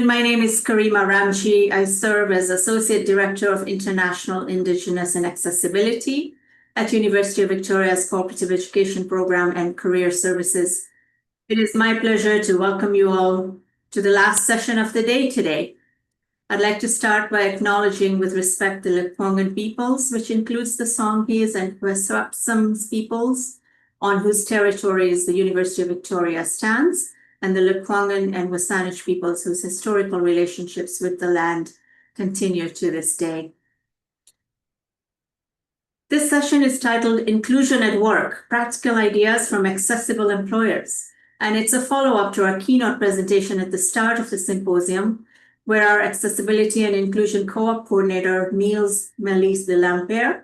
My name is Karima Ramji. I serve as Associate Director of International Indigenous and Accessibility at University of Victoria's Co-operative Education Program and Career Services. It is my pleasure to welcome you all to the last session of the day today. I'd like to start by acknowledging with respect the Lekwungen peoples, which includes the Songhees and Wet'suwet'en peoples, on whose territories the University of Victoria stands, and the Lekwungen and Wasanich peoples whose historical relationships with the land continue to this day. This session is titled Inclusion at Work, Practical Ideas from Accessible Employers, and it's a follow-up to our keynote presentation at the start of the symposium, where our Accessibility and Inclusion Co-op Coordinator, Niels Melis-de Lamper,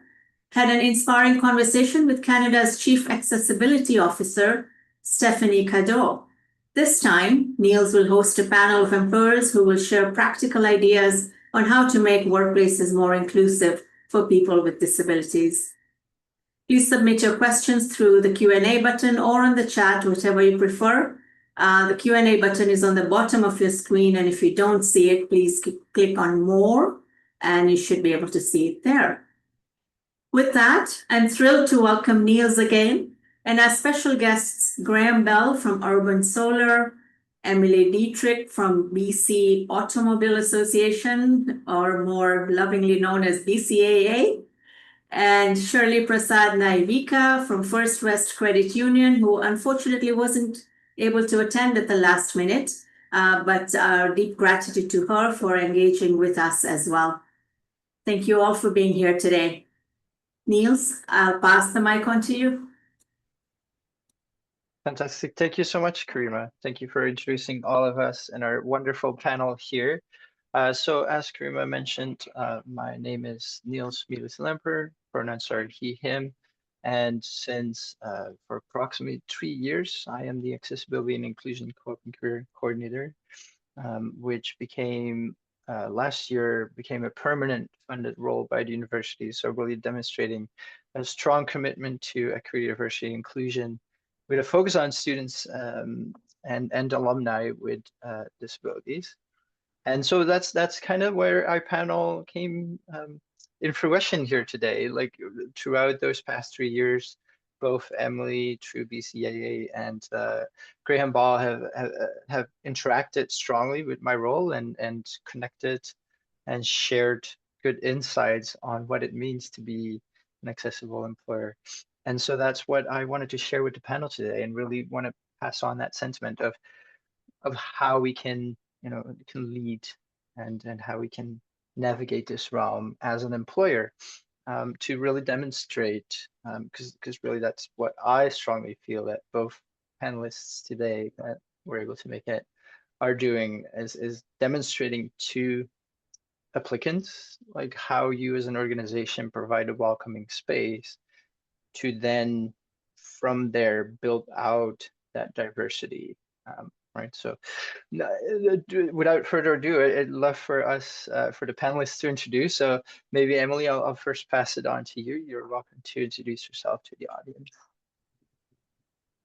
had an inspiring conversation with Canada's Chief Accessibility Officer, Stephanie Cadeau. This time, Niels will host a panel of employers who will share practical ideas on how to make workplaces more inclusive for people with disabilities. Please submit your questions through the Q&A button or on the chat, whichever you prefer. The Q&A button is on the bottom of your screen, and if you don't see it, please click on More, and you should be able to see it there. With that, I'm thrilled to welcome Niels again, and our special guests, Graham Bell from Urban Solar, Emily Dietrich from BC Automobile Association, or more lovingly known as BCAA, and Shirley Prasad-Naiviqa from First West Credit Union, who unfortunately wasn't able to attend at the last minute, but our deep gratitude to her for engaging with us as well. Thank you all for being here today. Niels, I'll pass the mic on to you. Fantastic. Thank you so much, Karima. Thank you for introducing all of us and our wonderful panel here. So as Karima mentioned, my name is Niels Melis-de Lamper, pronouns are he, him. And since for approximately 3 years, I am the Accessibility and Inclusion Co-op and Career Coordinator, which became last year became a permanent funded role by the university. So really demonstrating a strong commitment to equity, diversity, inclusion, with a focus on students and alumni with disabilities. And so that's kind of where our panel came in fruition here today. Like throughout those past 3 years, both Emily through BCAA and Graham Ball have interacted strongly with my role and connected and shared good insights on what it means to be an accessible employer. And so that's what I wanted to share with the panel today, and really want to pass on that sentiment of how we can, can lead and how we can navigate this realm as an employer, to really demonstrate, because really that's what I strongly feel that both panelists today that were able to make it are doing, is demonstrating to applicants like how you as an organization provide a welcoming space to then from there build out that diversity, right? So without further ado, I'd love for us, for the panelists to introduce. So maybe Emily, I'll first pass it on to you. You're welcome to introduce yourself to the audience.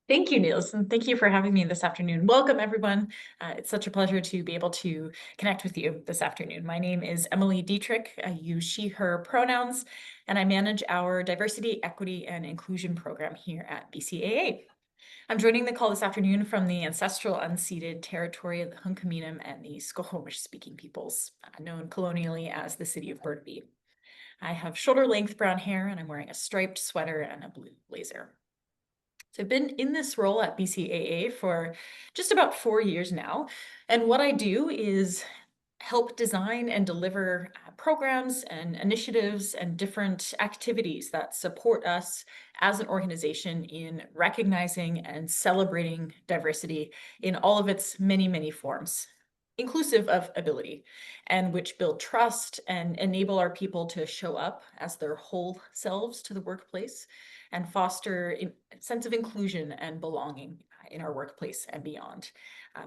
Thank you, Niels, and thank you for having me this afternoon. Welcome, everyone. It's such a pleasure to be able to connect with you this afternoon. My name is Emily Dietrich. I use she, her pronouns, and I manage our Diversity, Equity, and Inclusion program here at BCAA. I'm joining the call this afternoon from the ancestral unceded territory of the Hunkaminam and the Skokomish-speaking peoples, known colonially as the city of Burnaby. I have shoulder-length brown hair, and I'm wearing a striped sweater and a blue blazer. So I've been in this role at BCAA for just about 4 years now, and what I do is help design and deliver programs and initiatives and different activities that support us as an organization in recognizing and celebrating diversity in all of its many, many forms, inclusive of ability, and which build trust and enable our people to show up as their whole selves to the workplace and foster a sense of inclusion and belonging in our workplace and beyond.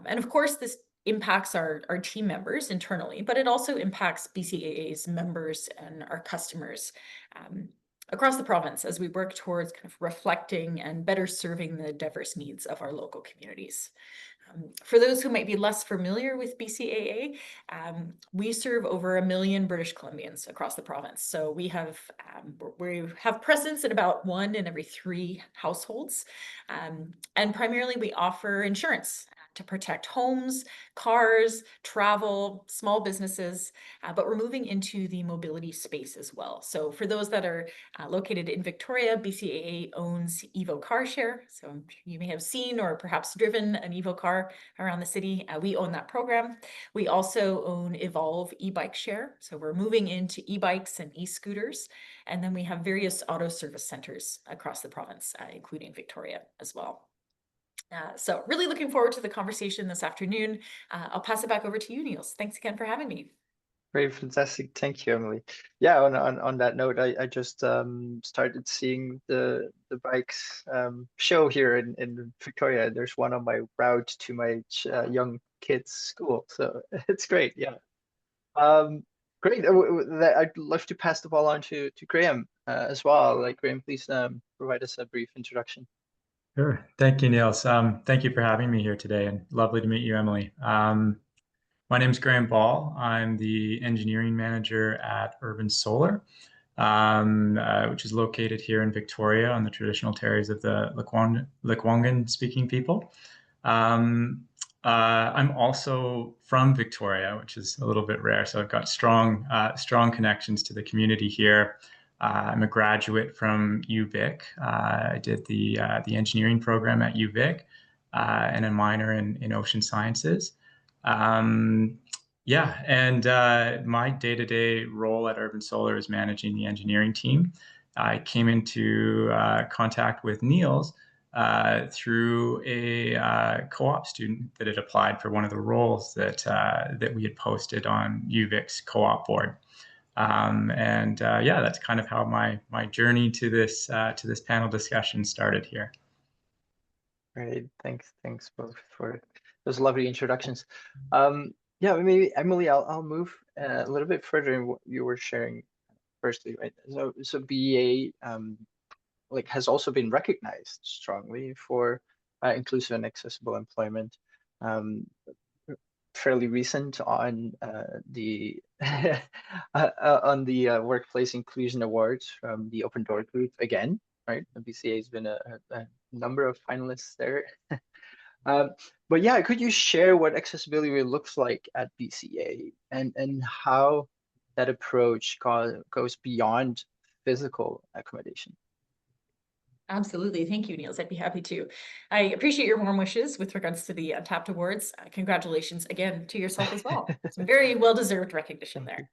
And of course, this impacts our team members internally, but it also impacts BCAA's members and our customers across the province as we work towards kind of reflecting and better serving the diverse needs of our local communities. For those who might be less familiar with BCAA, we serve over 1 million British Columbians across the province. So we have presence in about 1 in every 3 households. And primarily we offer insurance to protect homes, cars, travel, small businesses, but we're moving into the mobility space as well. So for those that are located in Victoria, BCAA owns Evo Car Share. So you may have seen or perhaps driven an Evo car around the city. We own that program. We also own Evolve e-bike share. So we're moving into e-bikes and e-scooters. And then we have various auto service centers across the province, including Victoria as well. So really looking forward to the conversation this afternoon. I'll pass it back over to you, Niels. Thanks again for having me. Great, fantastic. Thank you, Emily. Yeah, on that note, I just started seeing the bikes show here in Victoria. There's one on my route to my young kids' school, so it's great. Yeah, great. I'd love to pass the ball on to Graham as well. Like Graham, please provide us a brief introduction. Sure. Thank you, Niels. Thank you for having me here today, and lovely to meet you, Emily. My name is Graham Ball. I'm the engineering manager at Urban Solar, which is located here in Victoria on the traditional territories of the Lekwungen-speaking people. I'm also from Victoria, which is a little bit rare, so I've got strong connections to the community here. I'm a graduate from UVic. I did the engineering program at UVic and a minor in ocean sciences. Yeah, and my day-to-day role at Urban Solar is managing the engineering team. I came into contact with Niels through a co-op student that had applied for one of the roles that we had posted on UVic's co-op board. Yeah, that's kind of how my journey to this panel discussion started here. Great, thanks both for those lovely introductions. Yeah, maybe Emily, I'll move a little bit further in what you were sharing firstly, right? So BEA like has also been recognized strongly for inclusive and accessible employment. Fairly recent on the on the Workplace Inclusion Awards from the Open Door Group again, right? The BCA has been a number of finalists there. But yeah, could you share what accessibility really looks like at BCA and how that approach goes beyond physical accommodation? Absolutely. Thank you, Niels. I'd be happy to. I appreciate your warm wishes with regards to the Untapped Awards. Congratulations again to yourself as well. Some very well-deserved recognition there.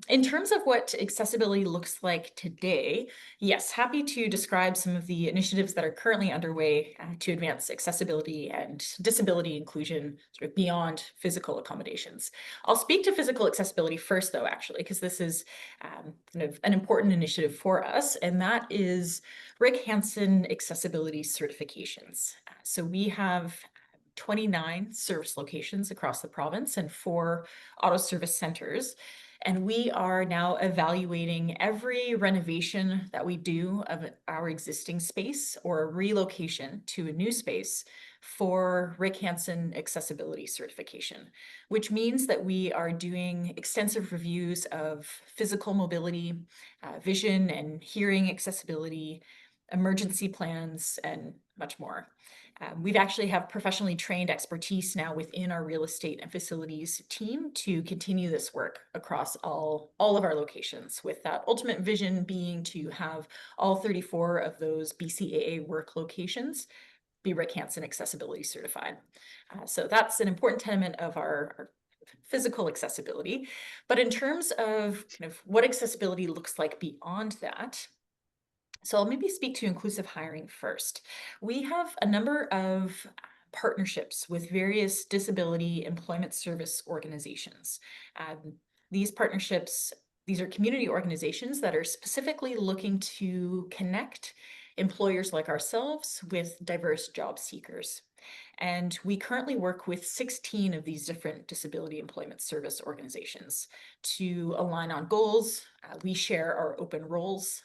In terms of what accessibility looks like today, yes, happy to describe some of the initiatives that are currently underway to advance accessibility and disability inclusion sort of beyond physical accommodations. I'll speak to physical accessibility first, though, actually, because this is kind of an important initiative for us, and that is Rick Hansen accessibility certifications. So we have 29 service locations across the province and 4 auto service centers. And we are now evaluating every renovation that we do of our existing space or a relocation to a new space for Rick Hansen accessibility certification, which means that we are doing extensive reviews of physical mobility, vision and hearing accessibility, emergency plans, and much more. We've actually have professionally trained expertise now within our real estate and facilities team to continue this work across all of our locations, with that ultimate vision being to have all 34 of those BCAA work locations be Rick Hansen accessibility certified. So that's an important tenet of our physical accessibility. But in terms of kind of what accessibility looks like beyond that, so I'll maybe speak to inclusive hiring first. We have a number of partnerships with various disability employment service organizations. These partnerships, these are community organizations that are specifically looking to connect employers like ourselves with diverse job seekers. And we currently work with 16 of these different disability employment service organizations to align on goals. We share our open roles.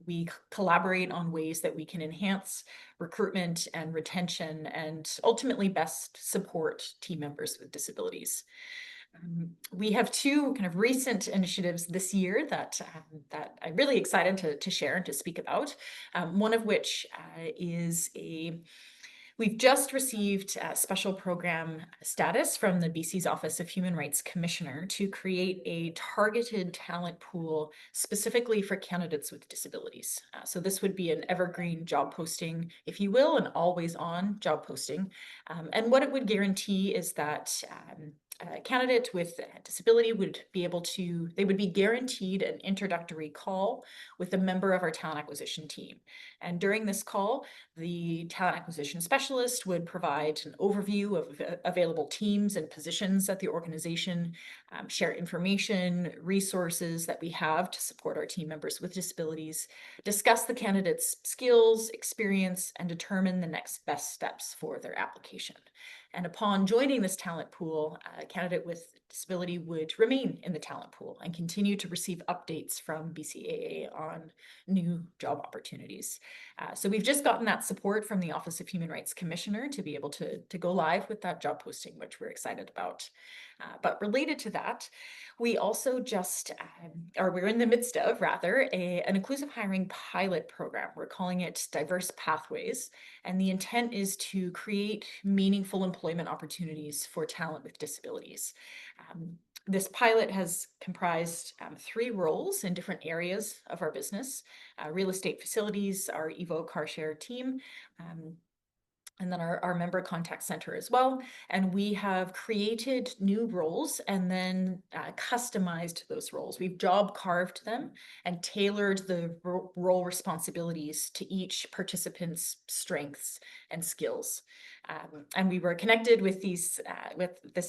We collaborate on ways that we can enhance recruitment and retention and ultimately best support team members with disabilities. We have two kind of recent initiatives this year that I'm really excited to share and to speak about. One of which is we've just received special program status from the BC's Office of Human Rights Commissioner to create a targeted talent pool specifically for candidates with disabilities. So this would be an evergreen job posting, if you will, an always on job posting. And what it would guarantee is that a candidate with a disability would be guaranteed an introductory call with a member of our talent acquisition team. And during this call, the talent acquisition specialist would provide an overview of available teams and positions at the organization, share information, resources that we have to support our team members with disabilities, discuss the candidate's skills, experience, and determine the next best steps for their application. And upon joining this talent pool, a candidate with disability would remain in the talent pool and continue to receive updates from BCAA on new job opportunities. So we've just gotten that support from the Office of Human Rights Commissioner to be able to go live with that job posting, which we're excited about. But related to that, we also we're in the midst of an inclusive hiring pilot program. We're calling it Diverse Pathways. And the intent is to create meaningful employment opportunities for talent with disabilities. This pilot has comprised 3 roles in different areas of our business: real estate facilities, our Evo car share team, and then our member contact center as well. And we have created new roles and then customized those roles. We've job carved them and tailored the role responsibilities to each participant's strengths and skills. And we were connected with this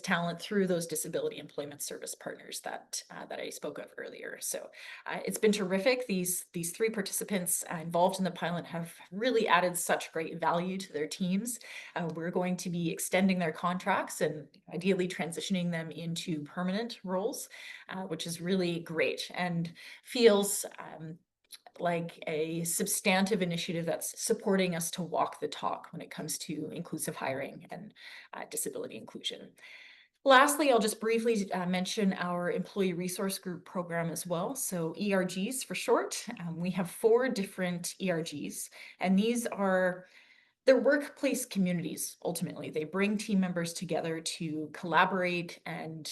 talent through those disability employment service partners that I spoke of earlier. So it's been terrific. These 3 participants involved in the pilot have really added such great value to their teams. We're going to be extending their contracts and ideally transitioning them into permanent roles, which is really great and feels like a substantive initiative that's supporting us to walk the talk when it comes to inclusive hiring and disability inclusion. Lastly, I'll just briefly mention our Employee Resource Group program as well. So ERGs for short. We have 4 different ERGs, and they're workplace communities, ultimately. They bring team members together to collaborate and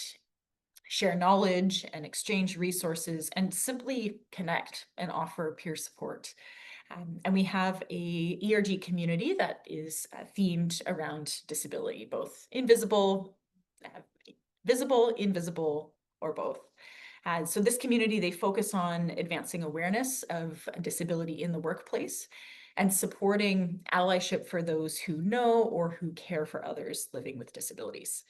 share knowledge and exchange resources and simply connect and offer peer support. And we have a ERG community that is themed around disability, both visible, invisible, or both. So this community, they focus on advancing awareness of disability in the workplace and supporting allyship for those who know or who care for others living with disabilities.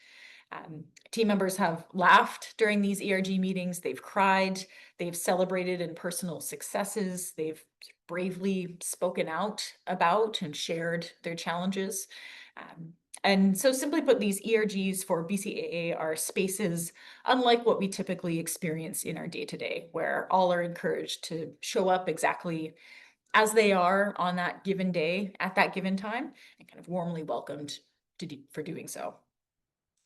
Team members have laughed during these ERG meetings, they've cried, they've celebrated in personal successes, they've bravely spoken out about and shared their challenges. And so simply put, these ERGs for BCAA are spaces unlike what we typically experience in our day-to-day, where all are encouraged to show up exactly as they are on that given day, at that given time, and kind of warmly welcomed for doing so.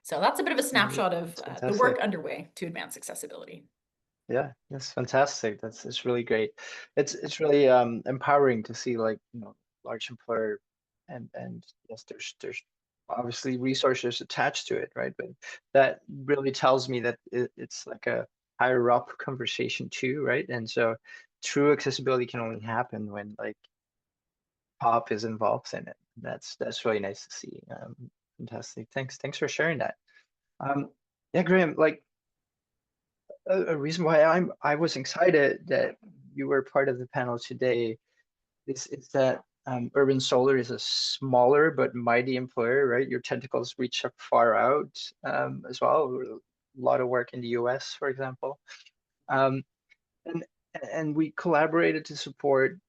So that's a bit of a snapshot of the work underway to advance accessibility. Yeah, that's fantastic. It's really great. It's really empowering to see, like, large employer and yes, there's obviously resources attached to it, right? But that really tells me that it's like a higher up conversation too, right? And so true accessibility can only happen when like pop is involved in it. That's really nice to see. Fantastic. Thanks for sharing that. Yeah, Graham, like a reason why I was excited that you were part of the panel today is that Urban Solar is a smaller but mighty employer, right? Your tentacles reach up far out as well. A lot of work in the US, for example. And we collaborated to support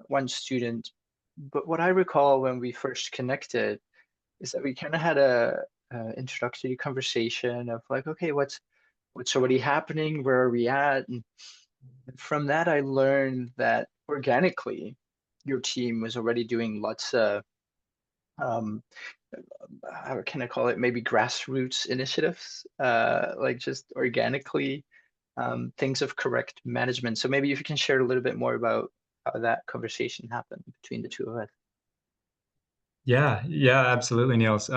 one student. But what I recall when we first connected is that we kind of had a introductory conversation of like, okay, what's already happening? Where are we at? And From that, I learned that organically, your team was already doing lots of, how can I call it, maybe grassroots initiatives, like just organically, things of correct management. So maybe if you can share a little bit more about how that conversation happened between the two of us. Yeah, absolutely, Niels.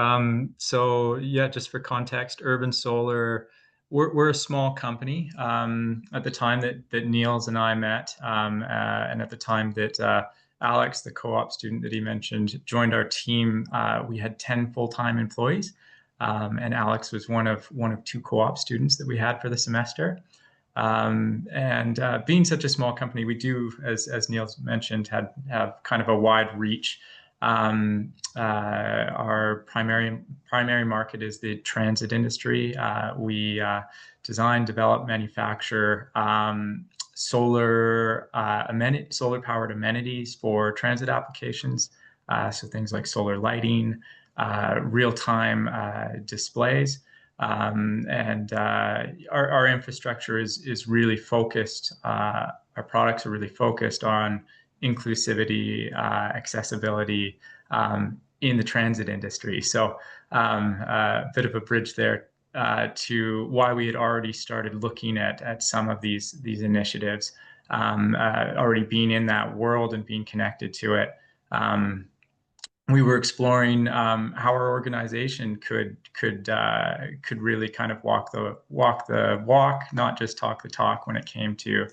So yeah, just for context, Urban Solar, we're a small company. At the time that Niels and I met, and at the time that Alex, the co-op student that he mentioned, joined our team, we had 10 full-time employees, and Alex was one of two co-op students that we had for the semester. And being such a small company, we do, as Niels mentioned, have kind of a wide reach. Our primary market is the transit industry. We design, develop, manufacture solar powered amenities for transit applications. So things like solar lighting, real-time displays. And our infrastructure is really focused. Our products are really focused on inclusivity, accessibility in the transit industry. So a bit of a bridge there to why we had already started looking at some of these initiatives, already being in that world and being connected to it. We were exploring how our organization could really kind of walk the walk, not just talk the talk when it came to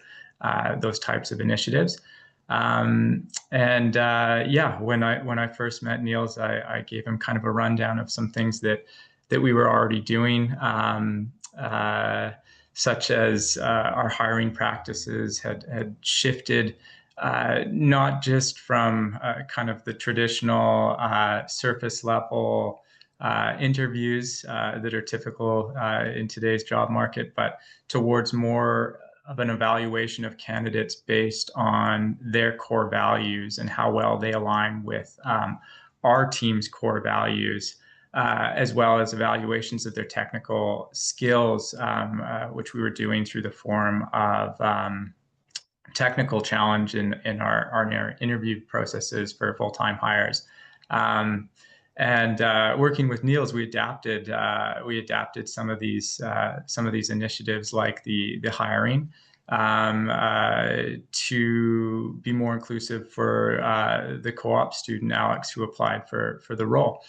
those types of initiatives. And yeah, when I first met Niels, I gave him kind of a rundown of some things that we were already doing, such as our hiring practices had shifted. Not just from kind of the traditional surface level interviews that are typical in today's job market, but towards more of an evaluation of candidates based on their core values and how well they align with our team's core values, as well as evaluations of their technical skills, which we were doing through the form of technical challenge in our interview processes for full-time hires. And working with Niels, we adapted some of these initiatives, like the hiring, to be more inclusive for the co-op student Alex, who applied for the role.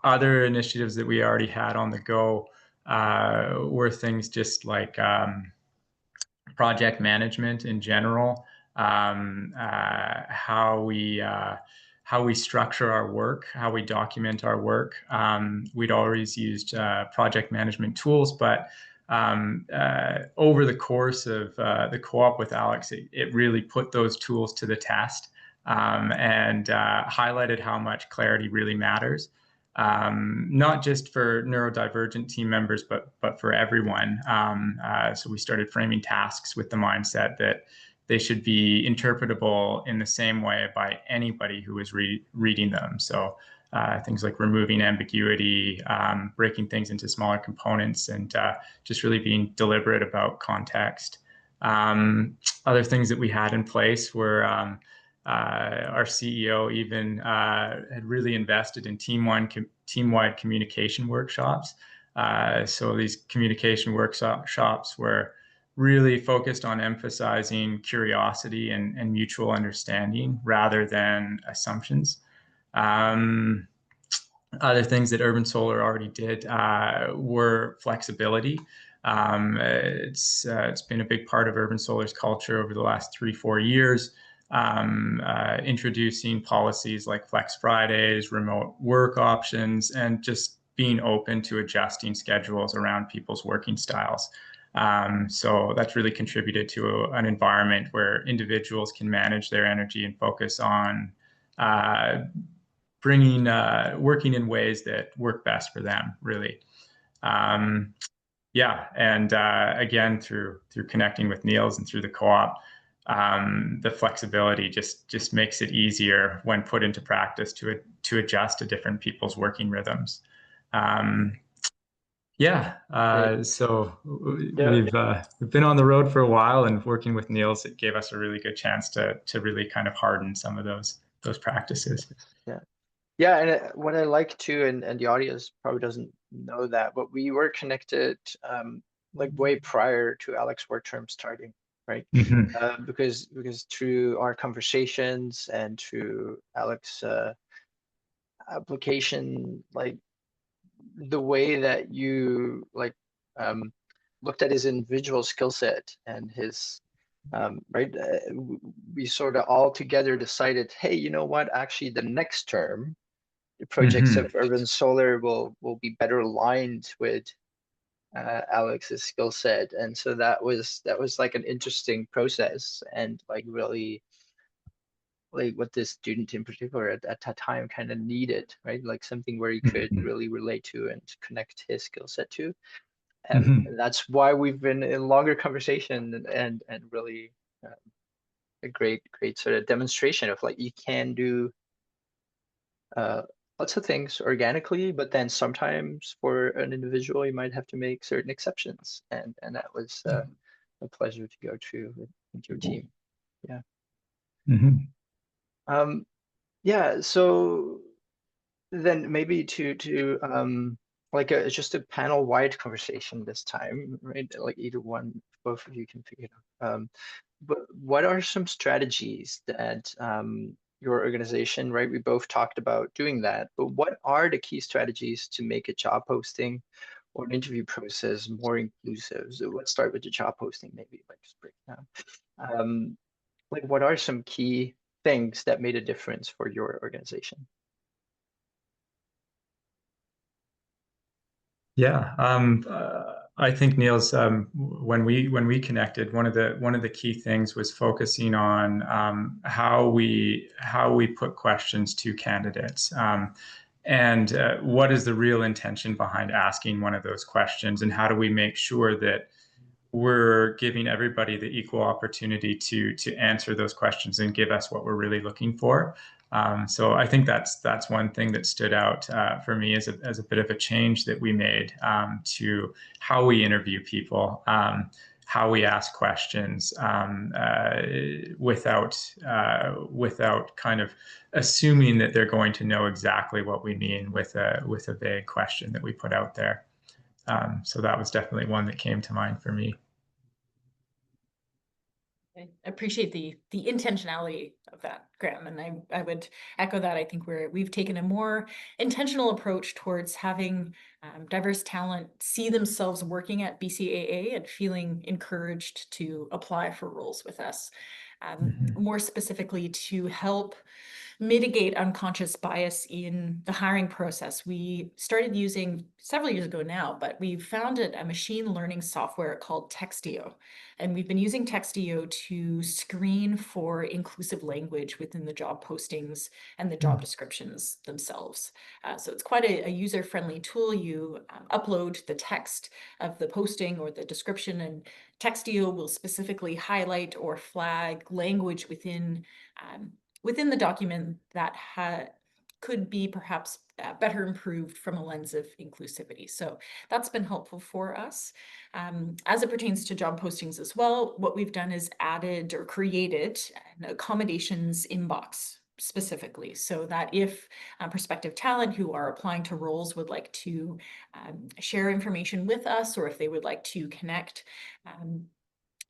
Other initiatives that we already had on the go were things just like project management in general, how we structure our work, how we document our work. We'd always used project management tools, but over the course of the co-op with Alex, it really put those tools to the test, and highlighted how much clarity really matters. Not just for neurodivergent team members, but for everyone. So we started framing tasks with the mindset that they should be interpretable in the same way by anybody who is reading them. So things like removing ambiguity, breaking things into smaller components, and just really being deliberate about context. Other things that we had in place were our CEO even had really invested in team-wide communication workshops. So these communication workshops were really focused on emphasizing curiosity and mutual understanding rather than assumptions. Other things that Urban Solar already did were flexibility. It's been a big part of Urban Solar's culture over the last 3-4 years. Introducing policies like Flex Fridays, remote work options, and just being open to adjusting schedules around people's working styles. So that's really contributed to an environment where individuals can manage their energy and focus on working in ways that work best for them, really. Yeah, and again, through connecting with Niels and through the co-op, the flexibility just makes it easier when put into practice to adjust to different people's working rhythms. Yeah, Great. so Yeah. we've been on the road for a while, and working with Niels, it gave us a really good chance to really kind of harden some of those practices. Yeah. Yeah, and what I like too, and the audience probably doesn't know that, but we were connected like way prior to Alex's work term starting, right? Mhm. Because through our conversations and through Alex's application, like the way that you like looked at his individual skill set and his right, we sort of all together decided, hey, you know what? Actually, the next term, the projects Mhm. of urban solar will be better aligned with Alex's skill set, and so that was like an interesting process, and like really like what this student in particular at that time kind of needed, right? Like something where he could Mhm. really relate to and connect his skill set to, and Mhm. that's why we've been in longer conversation and really a great sort of demonstration of like you can do uh, lots of things organically, but then sometimes for an individual, you might have to make certain exceptions. And that was a pleasure to go through with your team. Yeah. Mhm. Um, yeah. So then maybe to like just a panel wide conversation this time, right? Like either one, both of you can pick it up. But what are some strategies that your organization, right? We both talked about doing that, but what are the key strategies to make a job posting or an interview process more inclusive? So let's start with the job posting, maybe like just break it down. Like what are some key things that made a difference for your organization? Yeah, I think Niels, when we connected, one of the key things was focusing on how we put questions to candidates, and what is the real intention behind asking one of those questions, and how do we make sure that we're giving everybody the equal opportunity to answer those questions and give us what we're really looking for. So I think that's one thing that stood out for me as a bit of a change that we made to how we interview people, how we ask questions without kind of assuming that they're going to know exactly what we mean with a vague question that we put out there. So that was definitely one that came to mind for me. I appreciate the intentionality of that, Graham, and I would echo that. I think we've taken a more intentional approach towards having diverse talent see themselves working at BCAA and feeling encouraged to apply for roles with us. More specifically, to help mitigate unconscious bias in the hiring process. We started using several years ago now, but we founded a machine learning software called Textio. And we've been using Textio to screen for inclusive language within the job postings and the job descriptions themselves. So it's quite a user-friendly tool. You upload the text of the posting or the description, and Textio will specifically highlight or flag language within the document that could be perhaps better improved from a lens of inclusivity. So that's been helpful for us. As it pertains to job postings as well, what we've done is added or created an accommodations inbox specifically, so that if prospective talent who are applying to roles would like to share information with us, or if they would like to connect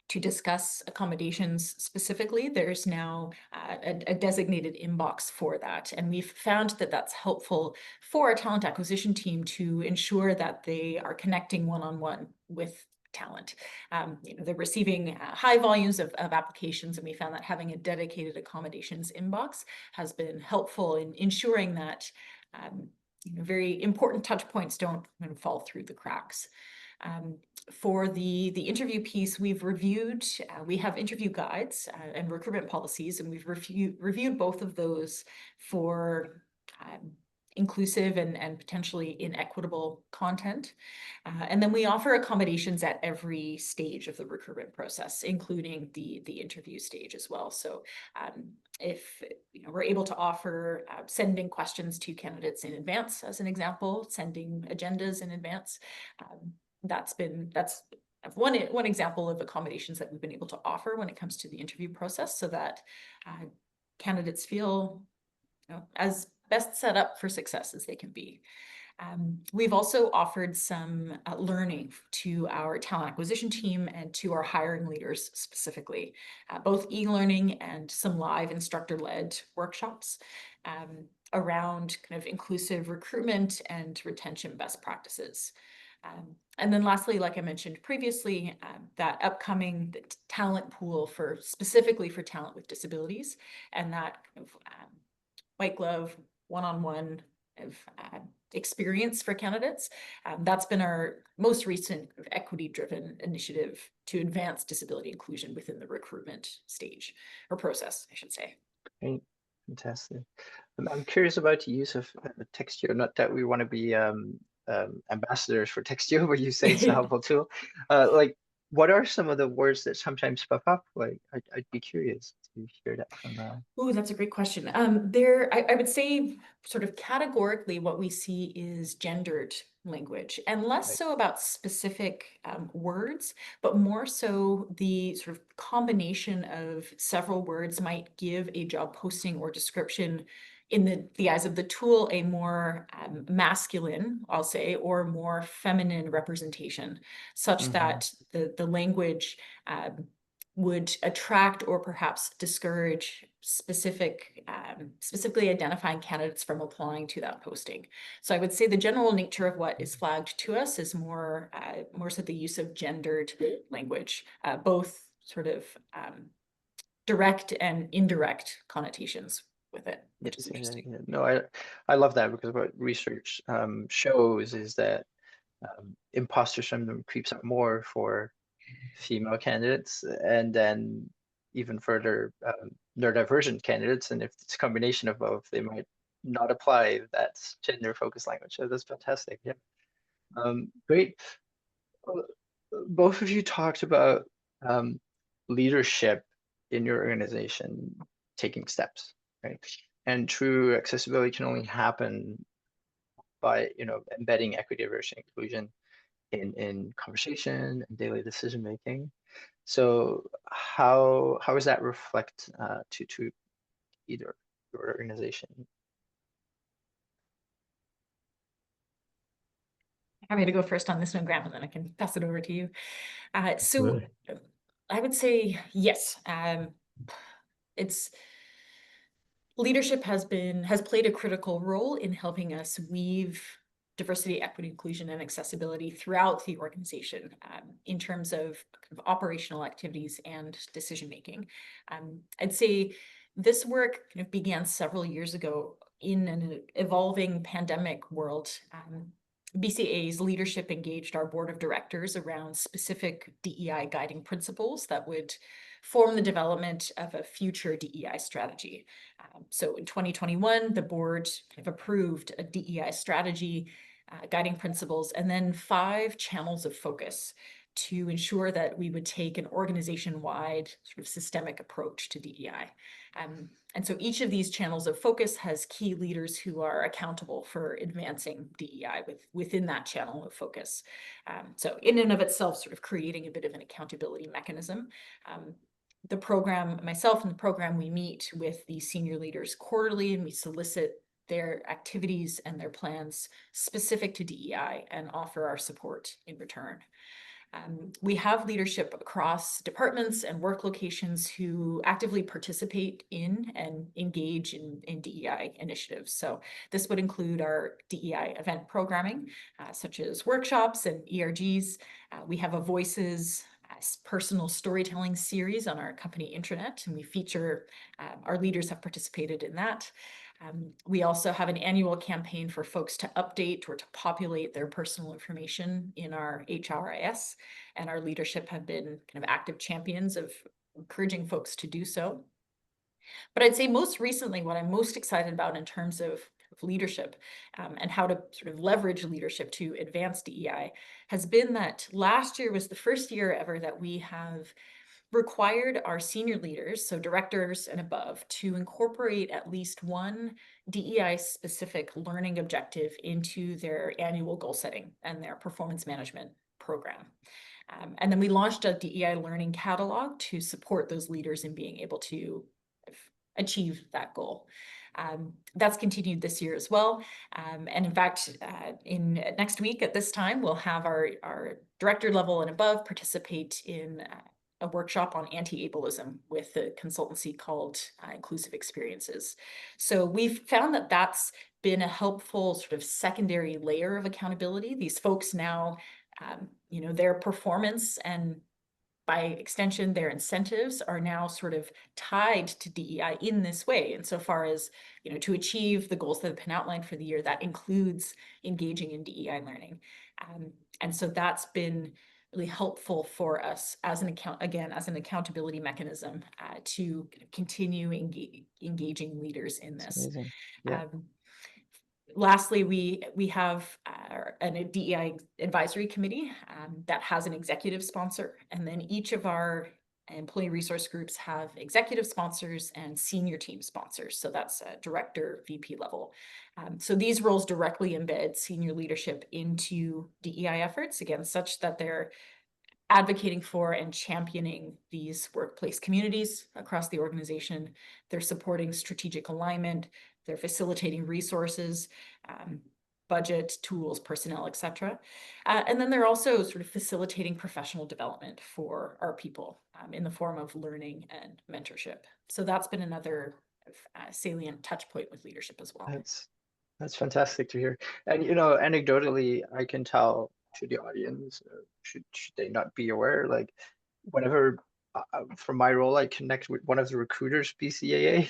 to discuss accommodations specifically, there's now a designated inbox for that. And we've found that that's helpful for our talent acquisition team to ensure that they are connecting one-on-one with talent. They're receiving high volumes of applications, and we found that having a dedicated accommodations inbox has been helpful in ensuring that very important touch points don't fall through the cracks. For the interview piece, we've reviewed, we have interview guides and recruitment policies, and we've reviewed both of those for inclusive and potentially inequitable content. And then we offer accommodations at every stage of the recruitment process, including the interview stage as well. So if we're able to offer sending questions to candidates in advance, as an example, sending agendas in advance, that's one example of accommodations that we've been able to offer when it comes to the interview process, so that candidates feel as best set up for success as they can be. We've also offered some learning to our talent acquisition team and to our hiring leaders specifically, both e-learning and some live instructor-led workshops around kind of inclusive recruitment and retention best practices. And then lastly, like I mentioned previously, that upcoming talent pool specifically for talent with disabilities, and that kind of white glove, one-on-one experience for candidates. That's been our most recent equity-driven initiative to advance disability inclusion within the recruitment stage, or process, I should say. Great, fantastic. I'm curious about the use of Textio. Not that we want to be ambassadors for Textio, but you say it's a helpful tool. Like, what are some of the words that sometimes pop up? Like, I'd be curious to hear that from. Oh, that's a great question. I would say sort of categorically what we see is gendered language, and less so about specific words, but more so the sort of combination of several words might give a job posting or description in the eyes of the tool a more masculine, I'll say, or more feminine representation, such that the language would attract or perhaps discourage specifically identifying candidates from applying to that posting. So I would say the general nature of what is flagged to us is more so the use of gendered language, both sort of direct and indirect connotations with it, which is interesting. Yeah. No, I love that, because what research shows is that imposter syndrome creeps up more for female candidates, and then even further neurodivergent candidates. And if it's a combination of both, they might not apply that gender focused language. So that's fantastic. Yeah. Great. Both of you talked about leadership in your organization taking steps, right? And true accessibility can only happen by embedding equity, diversity, inclusion in conversation and daily decision making. So how does that reflect to either your organization? I'm going to go first on this one, Graham, and then I can pass it over to you. So Absolutely. I would say yes. Leadership has played a critical role in helping us weave diversity, equity, inclusion, and accessibility throughout the organization in terms of kind of operational activities and decision making. I'd say this work kind of began several years ago in an evolving pandemic world. BCAA's leadership engaged our board of directors around specific DEI guiding principles that would form the development of a future DEI strategy. So in 2021, the board kind of approved a DEI strategy, guiding principles, and then 5 channels of focus to ensure that we would take an organization-wide sort of systemic approach to DEI. And so each of these channels of focus has key leaders who are accountable for advancing DEI within that channel of focus. So in and of itself, sort of creating a bit of an accountability mechanism. The program, myself and the program, we meet with the senior leaders quarterly, and we solicit their activities and their plans specific to DEI and offer our support in return. We have leadership across departments and work locations who actively participate in and engage in DEI initiatives. So this would include our DEI event programming, such as workshops and ERGs. We have a Voices personal storytelling series on our company intranet, and we feature, our leaders have participated in that. We also have an annual campaign for folks to update or to populate their personal information in our HRIS, and our leadership have been kind of active champions of encouraging folks to do so. But I'd say most recently, what I'm most excited about in terms of leadership and how to sort of leverage leadership to advance DEI has been that last year was the first year ever that we have required our senior leaders, so directors and above, to incorporate at least one DEI specific learning objective into their annual goal setting and their performance management program. And then we launched a DEI learning catalog to support those leaders in being able to achieve that goal. That's continued this year as well. And in fact, in next week at this time, we'll have our director level and above participate in a workshop on anti-ableism with a consultancy called Inclusive Experiences. So we've found that that's been a helpful sort of secondary layer of accountability. These folks now, their performance and by extension, their incentives are now sort of tied to DEI in this way. Insofar as, to achieve the goals that have been outlined for the year, that includes engaging in DEI learning. And so that's been really helpful for us as an accountability mechanism to continue engaging leaders in this. That's amazing. Yeah. Lastly, we have a DEI advisory committee that has an executive sponsor, and then each of our employee resource groups have executive sponsors and senior team sponsors. So that's director, VP level. So these roles directly embed senior leadership into DEI efforts, again, such that they're advocating for and championing these workplace communities across the organization. They're supporting strategic alignment. They're facilitating resources, budget, tools, personnel, et cetera. And then they're also sort of facilitating professional development for our people in the form of learning and mentorship. So that's been another salient touch point with leadership as well. That's fantastic to hear. And, anecdotally, I can tell to the audience, should they not be aware, like whenever from my role, I connect with one of the recruiters, BCAA,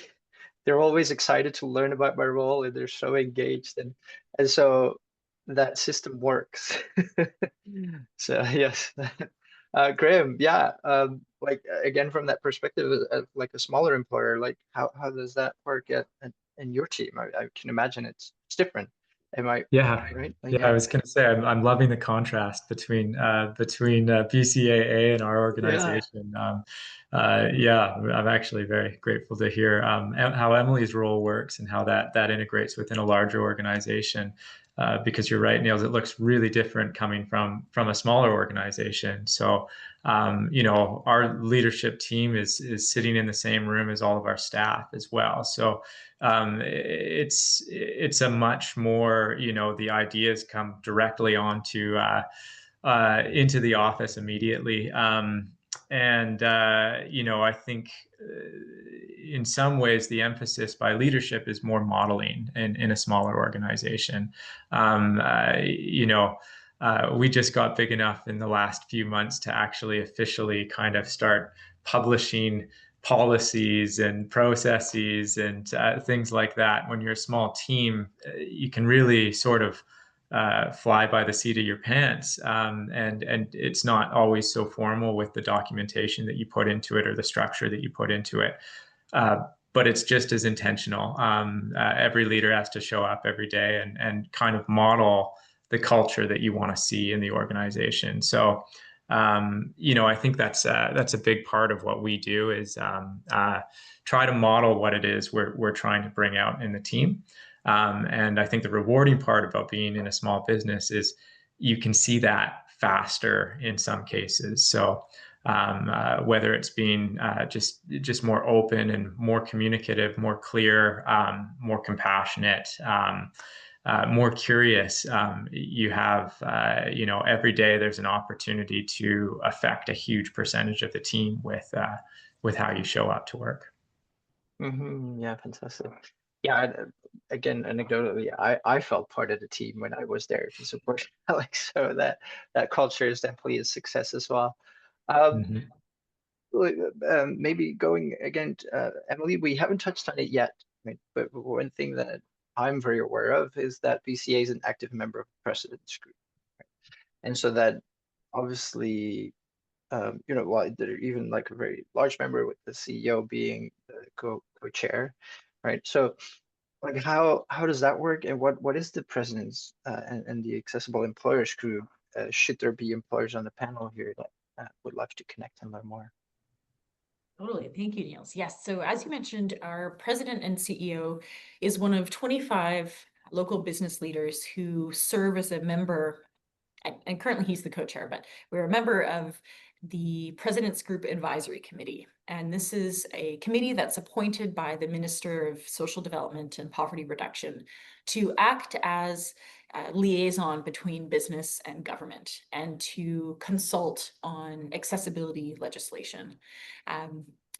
they're always excited to learn about my role and they're so engaged. And so that system works. So yes. Graham, yeah, again, from that perspective of like a smaller employer, like how does that work in your team? I can imagine it's different. Am I right? I was going to say I'm loving the contrast between BCAA and our organization. I'm actually very grateful to hear how Emily's role works and how that integrates within a larger organization. Because you're right, Niels, it looks really different coming from a smaller organization. So, our leadership team is sitting in the same room as all of our staff as well. So it's a much more, the ideas come directly onto into the office immediately. I think in some ways the emphasis by leadership is more modeling in a smaller organization. We just got big enough in the last few months to actually officially kind of start publishing policies and processes and things like that. When you're a small team, you can really sort of fly by the seat of your pants. And it's not always so formal with the documentation that you put into it or the structure that you put into it. But it's just as intentional. Every leader has to show up every day and kind of model the culture that you want to see in the organization. So, I think that's a big part of what we do is try to model what it is we're trying to bring out in the team. And I think the rewarding part about being in a small business is you can see that faster in some cases. So whether it's being just more open and more communicative, more clear, more compassionate, more curious, you have, every day there's an opportunity to affect a huge percentage of the team with how you show up to work. Mm-hmm. Yeah, fantastic. Yeah, again, anecdotally, I felt part of the team when I was there to support Alex, so that culture is definitely a success as well. Maybe going again, Emily, we haven't touched on it yet, right? But one thing that I'm very aware of is that BCA is an active member of the President's Group, right? And so that obviously, while they're even like a very large member with the CEO being the co-chair, right? So like how does that work, and what is the presence and the accessible employers group? Should there be employers on the panel here that would love to connect and learn more? Totally. Thank you, Niels. Yes. So as you mentioned, our president and CEO is one of 25 local business leaders who serve as a member, and currently he's the co-chair, but we're a member of the President's Group Advisory Committee. And this is a committee that's appointed by the Minister of Social Development and Poverty Reduction to act as a liaison between business and government and to consult on accessibility legislation.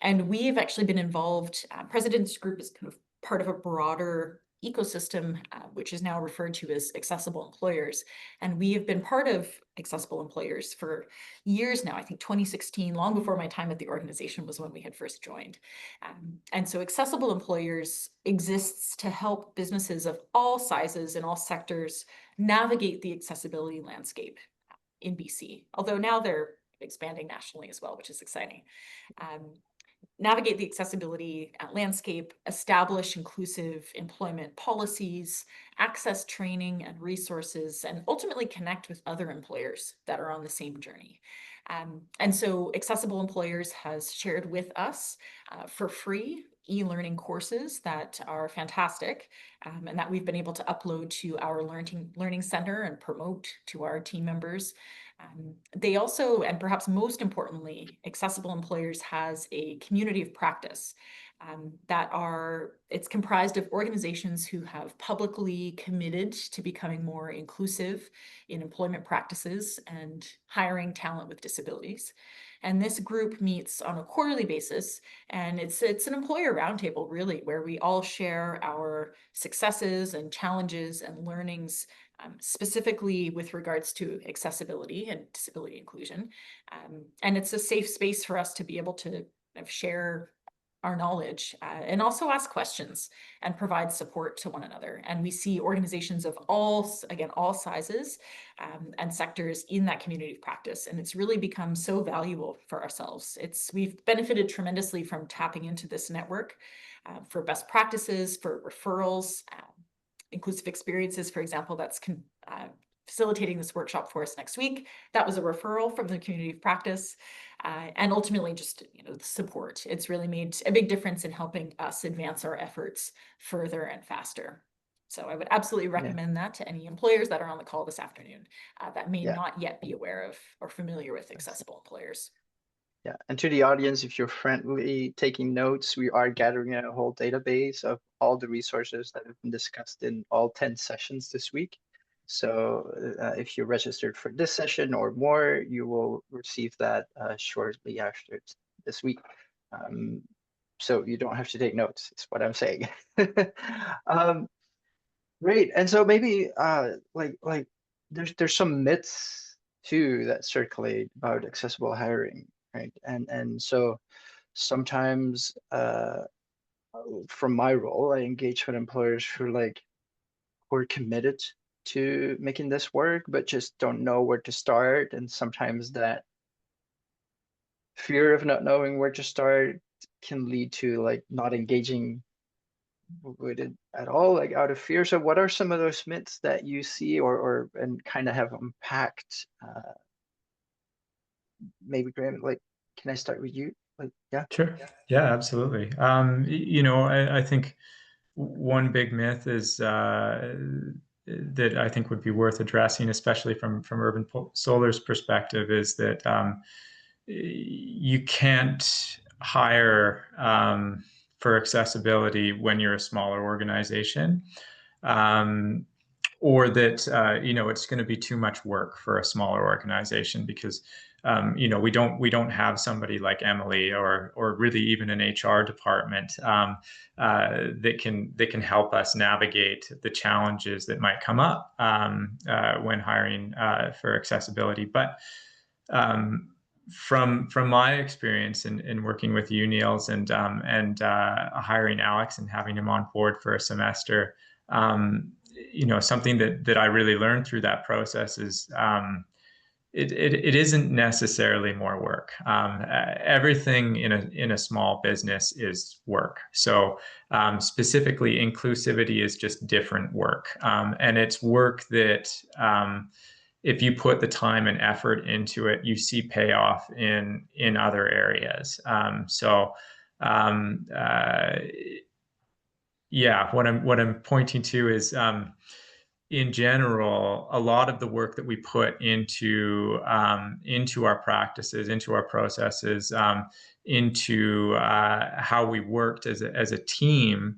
And we've actually been involved, President's Group is kind of part of a broader ecosystem, which is now referred to as Accessible Employers. And we have been part of Accessible Employers for years now. I think 2016, long before my time at the organization, was when we had first joined. And so Accessible Employers exists to help businesses of all sizes and all sectors navigate the accessibility landscape in BC, although now they're expanding nationally as well, which is exciting. Navigate the accessibility landscape, establish inclusive employment policies, access training and resources, and ultimately connect with other employers that are on the same journey. And so Accessible Employers has shared with us for free e-learning courses that are fantastic, and that we've been able to upload to our learning center and promote to our team members. They also, and perhaps most importantly, Accessible Employers has a community of practice it's comprised of organizations who have publicly committed to becoming more inclusive in employment practices and hiring talent with disabilities. And this group meets on a quarterly basis, and it's an employer roundtable, really, where we all share our successes and challenges and learnings, specifically with regards to accessibility and disability inclusion. And it's a safe space for us to be able to kind of share our knowledge and also ask questions and provide support to one another. And we see organizations of all sizes and sectors in that community of practice. And it's really become so valuable for ourselves. We've benefited tremendously from tapping into this network for best practices, for referrals, inclusive experiences, for example, that's facilitating this workshop for us next week. That was a referral from the community of practice, and ultimately just the support. It's really made a big difference in helping us advance our efforts further and faster. So I would absolutely recommend that to any employers that are on the call this afternoon that may not yet be aware of or familiar with Accessible Employers. Yeah, and to the audience, if you're friendly taking notes, we are gathering a whole database of all the resources that have been discussed in all 10 sessions this week. So if you're registered for this session or more, you will receive that shortly after this week. So you don't have to take notes, is what I'm saying. Great. And so maybe like there's some myths too that circulate about accessible hiring, right? And so sometimes from my role, I engage with employers who are committed to making this work, but just don't know where to start. And sometimes that fear of not knowing where to start can lead to not engaging with it at all, out of fear. So what are some of those myths that you see and kind of have unpacked? Maybe Graham, can I start with you? Yeah. Sure. Yeah, absolutely. I think one big myth is that I think would be worth addressing, especially from Urban Solar's perspective, is that you can't hire for accessibility when you're a smaller organization, or that it's going to be too much work for a smaller organization because we don't have somebody like Emily or really even an HR department that can help us navigate the challenges that might come up when hiring for accessibility. But from my experience in working with you, Niels, and hiring Alex and having him on board for a semester, something that I really learned through that process is it isn't necessarily more work. Everything in a small business is work. So specifically, inclusivity is just different work, and it's work that if you put the time and effort into it, you see payoff in other areas. Yeah, what I'm pointing to is, in general, a lot of the work that we put into our practices, into our processes, into how we worked as a team,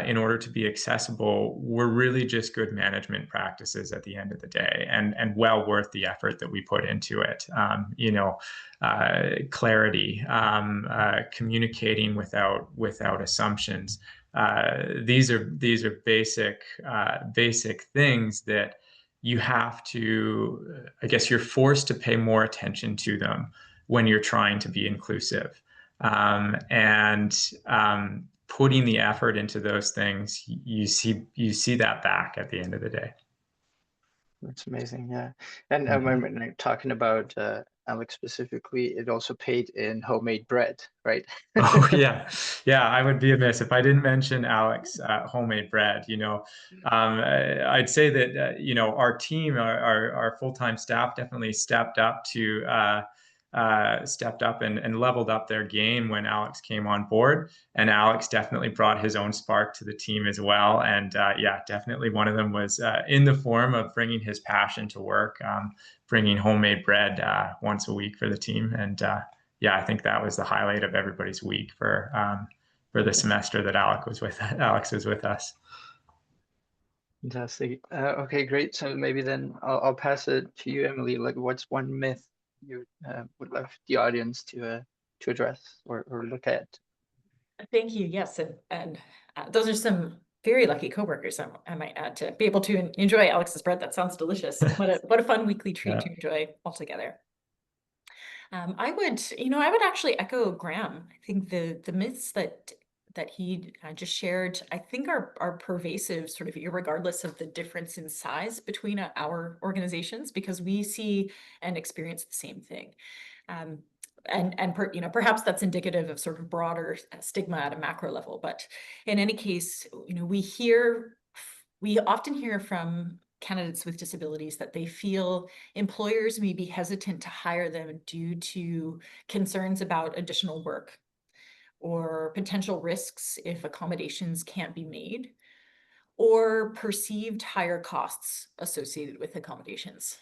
in order to be accessible, were really just good management practices at the end of the day, and well worth the effort that we put into it. Clarity, communicating without assumptions. These are basic things that you have to, I guess you're forced to pay more attention to them when you're trying to be inclusive. Putting the effort into those things, you see that back at the end of the day. That's amazing, yeah. And when I'm talking about Alex specifically, it also paid in homemade bread, right? Oh yeah, I would be amiss if I didn't mention Alex homemade bread. I'd say that our team, our full-time staff, definitely stepped up and leveled up their game when Alex came on board. And Alex definitely brought his own spark to the team as well. And yeah, definitely one of them was in the form of bringing his passion to work, bringing homemade bread once a week for the team. And yeah, I think that was the highlight of everybody's week for the semester that Alex was with us. Fantastic. Okay, great. So maybe then I'll pass it to you, Emily. Like, what's one myth you would love the audience to address or look at? Thank you. Yes, and those are some very lucky coworkers, I might add, to be able to enjoy Alex's bread. That sounds delicious. What a fun weekly treat to enjoy all together. I would actually echo Graham. I think the myths that he just shared, I think are pervasive, sort of irregardless of the difference in size between our organizations, because we see and experience the same thing. Perhaps that's indicative of sort of broader stigma at a macro level. But in any case, we often hear from candidates with disabilities that they feel employers may be hesitant to hire them due to concerns about additional work or potential risks if accommodations can't be made, or perceived higher costs associated with accommodations.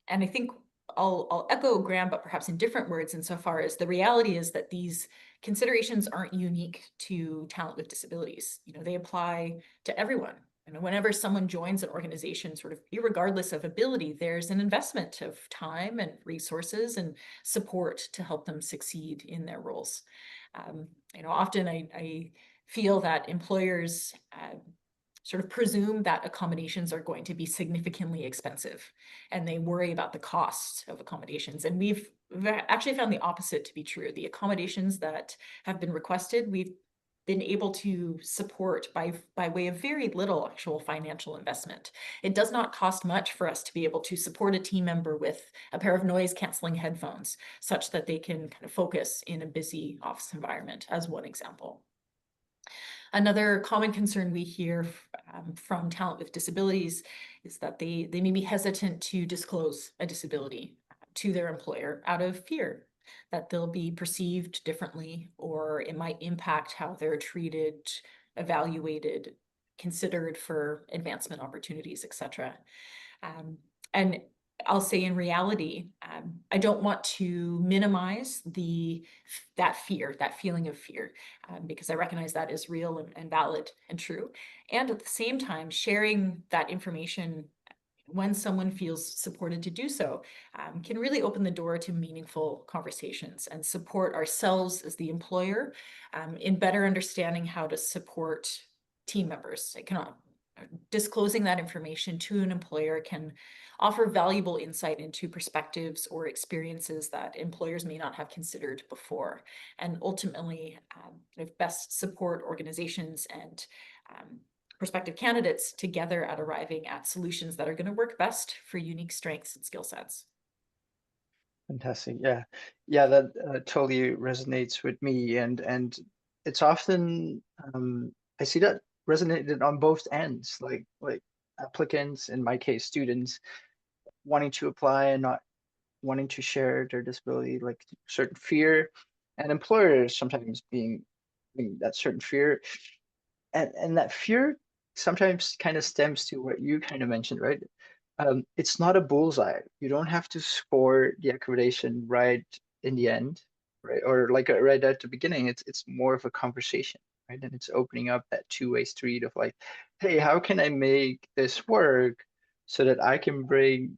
And I think I'll echo Graham, but perhaps in different words, insofar as the reality is that these considerations aren't unique to talent with disabilities. They apply to everyone. Whenever someone joins an organization, sort of irregardless of ability, there's an investment of time and resources and support to help them succeed in their roles. Often I feel that employers sort of presume that accommodations are going to be significantly expensive, and they worry about the cost of accommodations. And we've actually found the opposite to be true. The accommodations that have been requested, we've been able to support by way of very little actual financial investment. It does not cost much for us to be able to support a team member with a pair of noise-canceling headphones, such that they can kind of focus in a busy office environment, as one example. Another common concern we hear from talent with disabilities is that they may be hesitant to disclose a disability to their employer out of fear that they'll be perceived differently, or it might impact how they're treated, evaluated, considered for advancement opportunities, etc. And I'll say, in reality, I don't want to minimize that feeling of fear, because I recognize that is real and valid and true. And at the same time, sharing that information when someone feels supported to do so can really open the door to meaningful conversations and support ourselves as the employer in better understanding how to support team members. Disclosing that information to an employer can offer valuable insight into perspectives or experiences that employers may not have considered before, and ultimately best support organizations and prospective candidates together at arriving at solutions that are going to work best for unique strengths and skill sets. Fantastic. Yeah. Yeah, that totally resonates with me. And it's often, I see that resonated on both ends, like applicants, in my case, students wanting to apply and not wanting to share their disability, like certain fear, and employers sometimes being that certain fear. And that fear sometimes kind of stems to what you kind of mentioned, right? It's not a bullseye. You don't have to score the accreditation right in the end, right? Or like right at the beginning. It's more of a conversation, right? And it's opening up that two-way street of like, hey, how can I make this work so that I can bring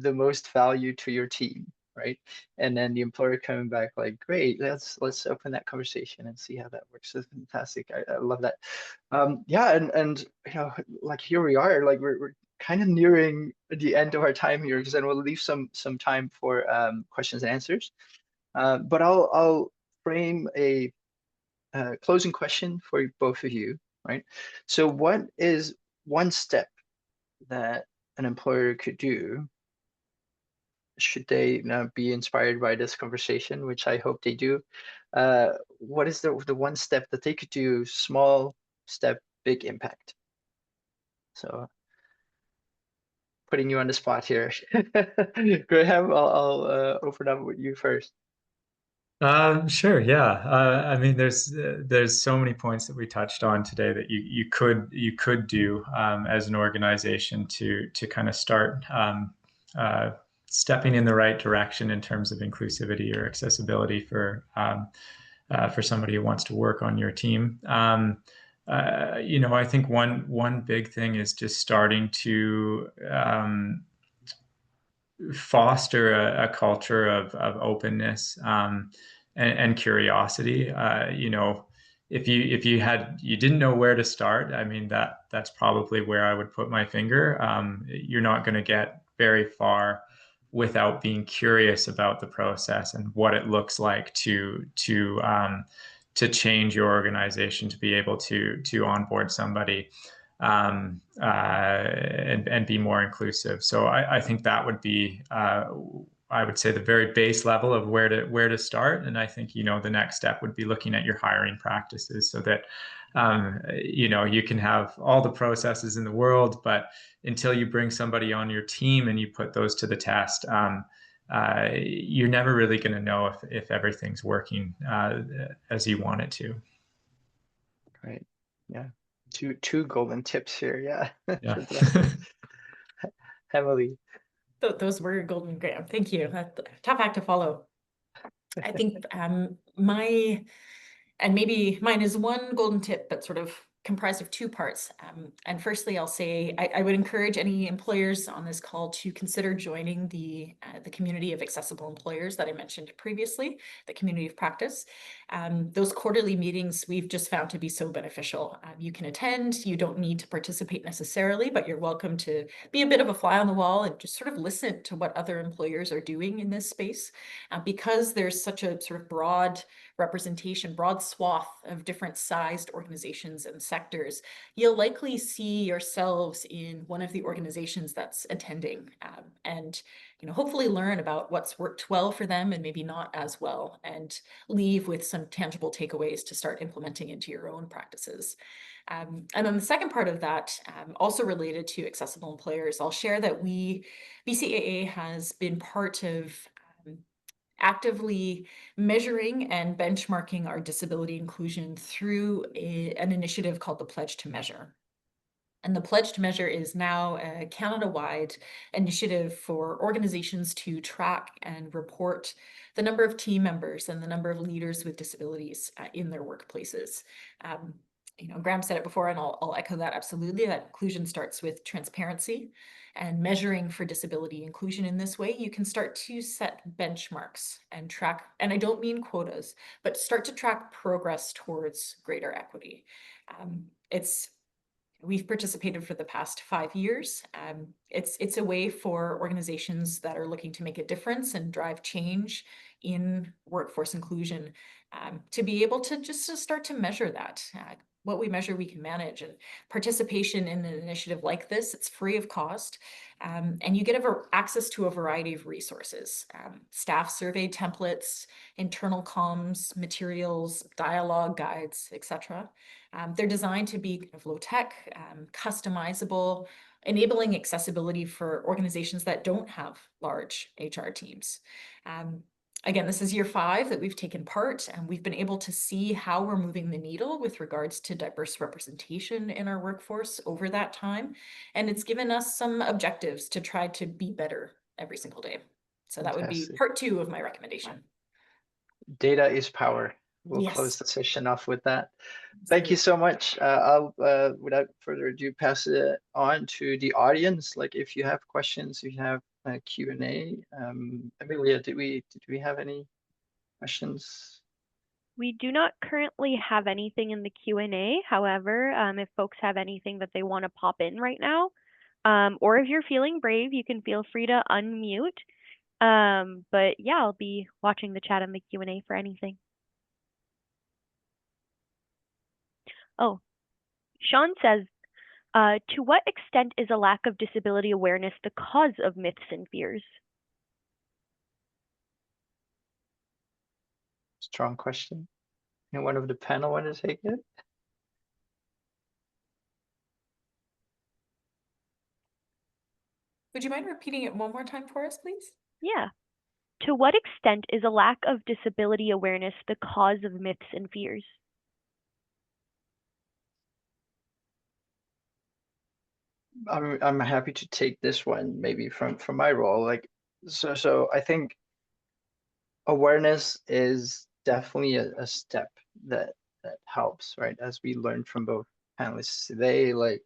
the most value to your team, right? And then the employer coming back like, great, let's open that conversation and see how that works. So fantastic. I love that. Yeah, and you know, like here we are, like we're kind of nearing the end of our time here, because then we'll leave some time for questions and answers. But I'll frame a closing question for both of you, right? So what is one step that an employer could do should they be inspired by this conversation, which I hope they do? What is the one step that they could do? Small step, big impact. So putting you on the spot here. Graham, I'll open up with you first. Sure, yeah. I mean, there's so many points that we touched on today that you could do as an organization to kind of start stepping in the right direction in terms of inclusivity or accessibility for somebody who wants to work on your team. You know, I think one big thing is just starting to foster a culture of openness and curiosity. You know, if you didn't know where to start, I mean, that's probably where I would put my finger. You're not going to get very far without being curious about the process and what it looks like to change your organization to be able to onboard somebody and be more inclusive. So I think that would be, I would say, the very base level of where to start. And I think, you know, the next step would be looking at your hiring practices so that, you know, you can have all the processes in the world, but until you bring somebody on your team and you put those to the test, you're never really going to know if everything's working as you want it to. Right. Yeah. Two golden tips here. Yeah. Yeah. Emily. Those were golden, Graham. Thank you. Tough act to follow. I think and maybe mine is one golden tip, but sort of comprised of two parts. And firstly, I'll say I would encourage any employers on this call to consider joining the community of accessible employers that I mentioned previously, the community of practice. Those quarterly meetings we've just found to be so beneficial. You can attend, you don't need to participate necessarily, but you're welcome to be a bit of a fly on the wall and just sort of listen to what other employers are doing in this space. Because there's such a sort of broad representation, broad swath of different sized organizations and sectors, you'll likely see yourselves in one of the organizations that's attending, and you know, hopefully learn about what's worked well for them and maybe not as well, and leave with some tangible takeaways to start implementing into your own practices. And then the second part of that, also related to accessible employers, I'll share that BCAA has been part of actively measuring and benchmarking our disability inclusion through an initiative called the Pledge to Measure. And the Pledge to Measure is now a Canada-wide initiative for organizations to track and report the number of team members and the number of leaders with disabilities in their workplaces. You know, Graham said it before, and I'll echo that absolutely, that inclusion starts with transparency and measuring for disability inclusion. In this way, you can start to set benchmarks and track, and I don't mean quotas, but start to track progress towards greater equity. We've participated for the past 5 years. It's a way for organizations that are looking to make a difference and drive change in workforce inclusion to be able to just start to measure that. what we measure, we can manage. And participation in an initiative like this, it's free of cost. And you get access to a variety of resources, staff survey templates, internal comms, materials, dialogue guides, etc. They're designed to be kind of low tech, customizable, enabling accessibility for organizations that don't have large HR teams. Again, this is year 5 that we've taken part, and we've been able to see how we're moving the needle with regards to diverse representation in our workforce over that time. And it's given us some objectives to try to be better every single day. So that would be Fantastic. part 2 of my recommendation. Data is power. We'll Yes. close the session off with that. Thank you so much. I'll, without further ado, pass it on to the audience. Like, if you have questions, if you have a Q&A. Amelia, did we have any questions? We do not currently have anything in the Q&A. However, if folks have anything that they want to pop in right now, or if you're feeling brave, you can feel free to unmute. But yeah, I'll be watching the chat and the Q&A for anything. Oh, Sean says, to what extent is a lack of disability awareness the cause of myths and fears? Strong question. Anyone of the panel want to take it? Would you mind repeating it one more time for us, please? Yeah. To what extent is a lack of disability awareness the cause of myths and fears? I'm happy to take this one, maybe from my role. Like, so I think awareness is definitely a step that helps, right? As we learned from both panelists today, like,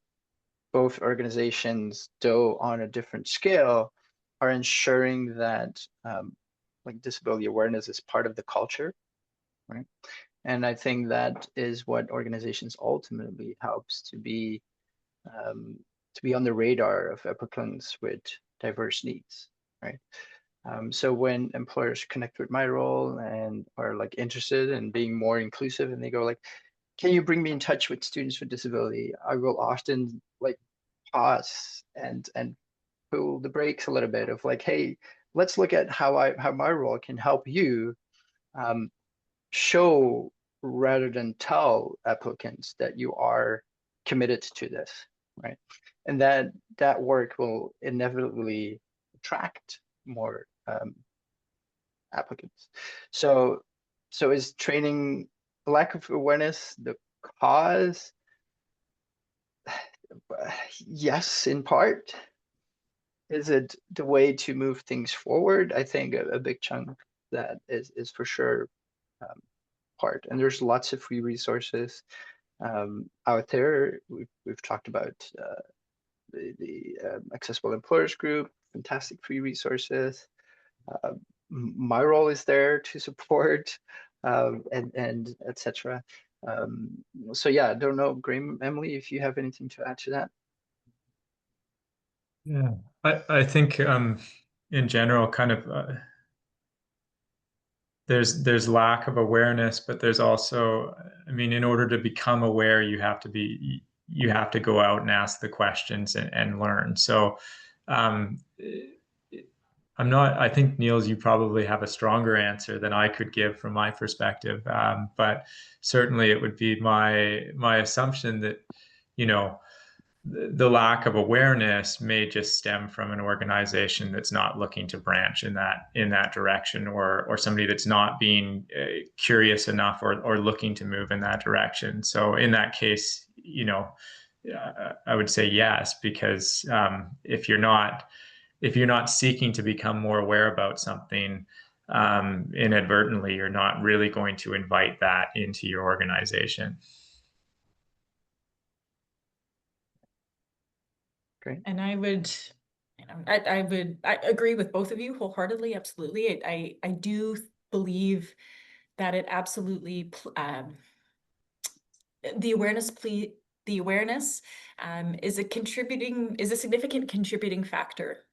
both organizations, though on a different scale, are ensuring that like, disability awareness is part of the culture, right? And I think that is what organizations ultimately helps to be on the radar of applicants with diverse needs, right? So when employers connect with my role and are like interested in being more inclusive, and they go like, can you bring me in touch with students with disability? I will often like pause and pull the brakes a little bit of like, hey, let's look at how my role can help you show rather than tell applicants that you are committed to this, right? And that work will inevitably attract more applicants. So is training, lack of awareness the cause? Yes, in part. Is it the way to move things forward? I think a big chunk of that is for sure part. And there's lots of free resources out there. We've talked about the Accessible Employers Group, fantastic free resources. My role is there to support and etc. So yeah, I don't know, Graham, Emily, if you have anything to add to that. Yeah, I think in general, kind of there's lack of awareness, but there's also, I mean, in order to become aware, you have to go out and ask the questions and learn. So I think, Niels, you probably have a stronger answer than I could give from my perspective. But certainly it would be my assumption that, the lack of awareness may just stem from an organization that's not looking to branch in that direction, or somebody that's not being curious enough or looking to move in that direction. So in that case, I would say yes, because if you're not seeking to become more aware about something, inadvertently, you're not really going to invite that into your organization. Great. And I would agree with both of you wholeheartedly. Absolutely. I do believe that it absolutely, the awareness is a significant contributing factor,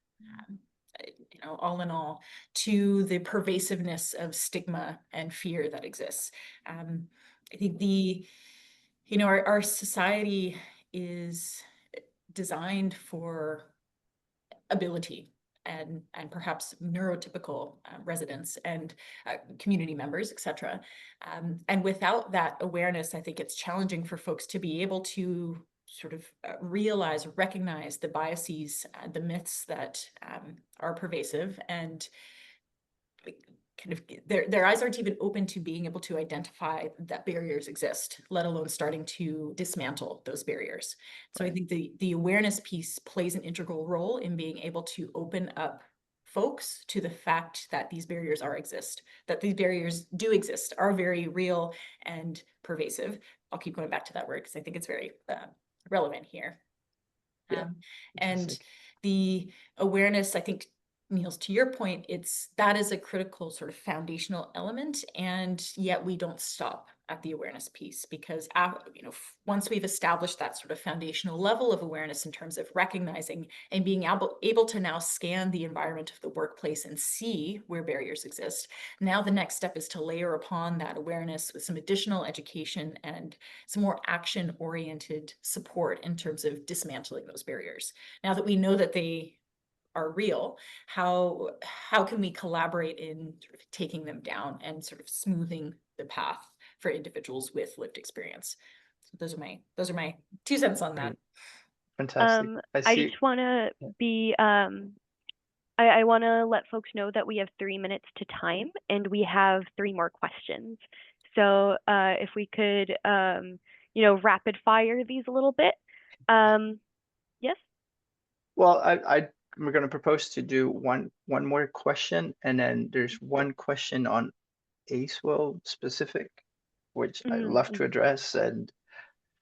all in all, to the pervasiveness of stigma and fear that exists. I think You know, our society is designed for ability and perhaps neurotypical residents and community members, etc. And without that awareness, I think it's challenging for folks to be able to sort of realize, recognize the biases, the myths that are pervasive, and kind of their eyes aren't even open to being able to identify that barriers exist, let alone starting to dismantle those barriers. So I think the awareness piece plays an integral role in being able to open up folks to the fact that these barriers that these barriers do exist, are very real and pervasive. I'll keep going back to that word because I think it's very relevant here. Yeah, and the awareness, I think, Niels, to your point, that is a critical sort of foundational element, and yet we don't stop at the awareness piece, because once we've established that sort of foundational level of awareness in terms of recognizing and being able to now scan the environment of the workplace and see where barriers exist, now the next step is to layer upon that awareness with some additional education and some more action-oriented support in terms of dismantling those barriers. Now that we know that they are real, how can we collaborate in sort of taking them down and sort of smoothing the path for individuals with lived experience? So those are my 2 cents on that. Fantastic. I just want to be I want to let folks know that we have 3 minutes to time, and we have 3 more questions. So if we could rapid fire these a little bit. Yes. Well, we're going to propose to do one more question, and then there's one question on ACEWell specific, which I'd love to address, and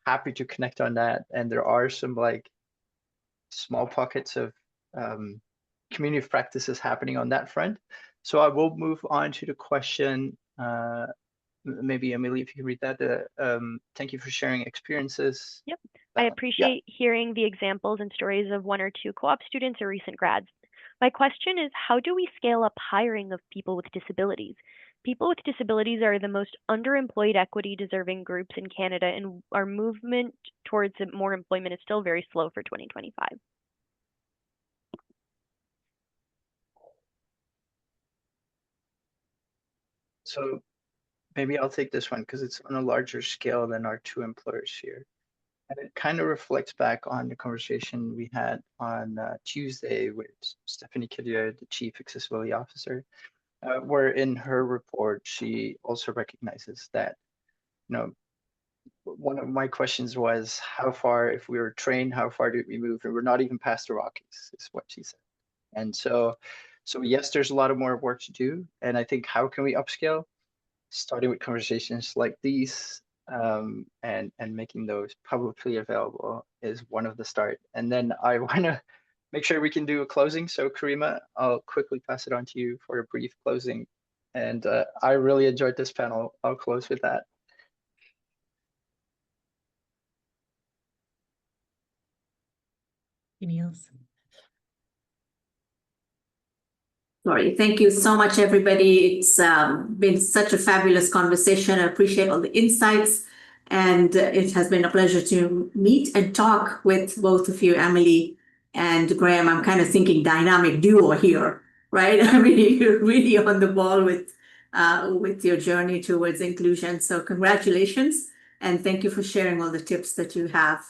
happy to connect on that. And there are some like small pockets of community practices happening on that front. So I will move on to the question. Maybe Emily, if you can read that. Thank you for sharing experiences. Yep. I appreciate hearing the examples and stories of 1 or 2 co-op students or recent grads. My question is, how do we scale up hiring of people with disabilities? People with disabilities are the most underemployed equity-deserving groups in Canada, and our movement towards more employment is still very slow for 2025. So maybe I'll take this one because it's on a larger scale than our 2 employers here. And it kind of reflects back on the conversation we had on Tuesday with Stephanie Killier, the Chief Accessibility Officer, where in her report, she also recognizes that, one of my questions was how far, if we were trained, how far did we move? And we're not even past the Rockies, is what she said. And so yes, there's a lot of more work to do. And I think, how can we upscale? Starting with conversations like these, and making those publicly available is one of the start. And then I want to make sure we can do a closing. So Karima, I'll quickly pass it on to you for a brief closing. And I really enjoyed this panel. I'll close with that. Niels. Sorry, thank you so much, everybody. It's been such a fabulous conversation. I appreciate all the insights, and it has been a pleasure to meet and talk with both of you, Emily and Graham. I'm kind of thinking dynamic duo here, right? I mean, you're really on the ball with your journey towards inclusion. So congratulations, and thank you for sharing all the tips that you have.